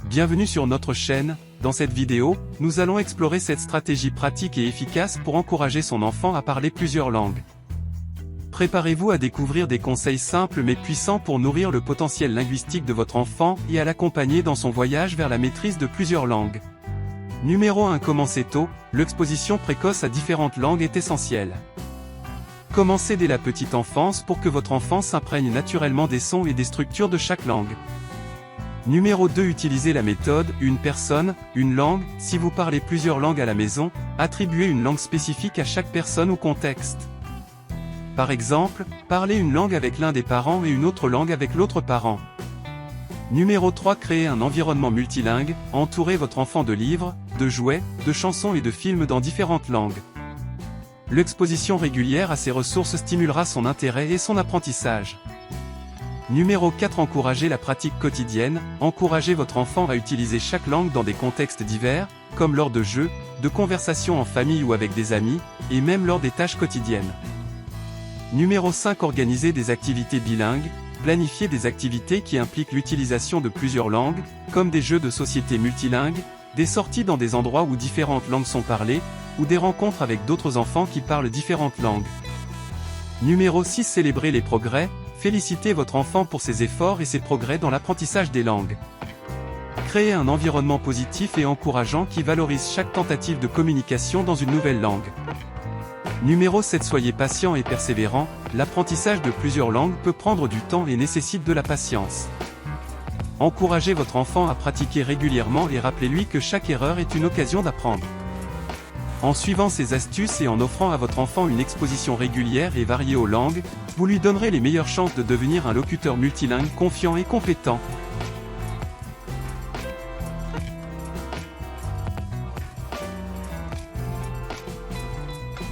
Bienvenue sur notre chaîne. Dans cette vidéo, nous allons explorer cette stratégie pratique et efficace pour encourager son enfant à parler plusieurs langues. Préparez-vous à découvrir des conseils simples mais puissants pour nourrir le potentiel linguistique de votre enfant et à l'accompagner dans son voyage vers la maîtrise de plusieurs langues. Numéro 1. Commencez tôt. L'exposition précoce à différentes langues est essentielle. Commencez dès la petite enfance pour que votre enfant s'imprègne naturellement des sons et des structures de chaque langue. Numéro 2. Utilisez la méthode « une personne, une langue ». Si vous parlez plusieurs langues à la maison, attribuez une langue spécifique à chaque personne ou contexte. Par exemple, parlez une langue avec l'un des parents et une autre langue avec l'autre parent. Numéro 3. Créez un environnement multilingue. Entourez votre enfant de livres, de jouets, de chansons et de films dans différentes langues. L'exposition régulière à ces ressources stimulera son intérêt et son apprentissage. Numéro 4. Encouragez la pratique quotidienne. Encouragez votre enfant à utiliser chaque langue dans des contextes divers, comme lors de jeux, de conversations en famille ou avec des amis, et même lors des tâches quotidiennes. Numéro 5. Organisez des activités bilingues. Planifiez des activités qui impliquent l'utilisation de plusieurs langues, comme des jeux de société multilingues, des sorties dans des endroits où différentes langues sont parlées, ou des rencontres avec d'autres enfants qui parlent différentes langues. Numéro 6. Célébrez les progrès. Félicitez votre enfant pour ses efforts et ses progrès dans l'apprentissage des langues. Créez un environnement positif et encourageant qui valorise chaque tentative de communication dans une nouvelle langue. Numéro 7. Soyez patient et persévérant. L'apprentissage de plusieurs langues peut prendre du temps et nécessite de la patience. Encouragez votre enfant à pratiquer régulièrement et rappelez-lui que chaque erreur est une occasion d'apprendre. En suivant ces astuces et en offrant à votre enfant une exposition régulière et variée aux langues, vous lui donnerez les meilleures chances de devenir un locuteur multilingue confiant et compétent.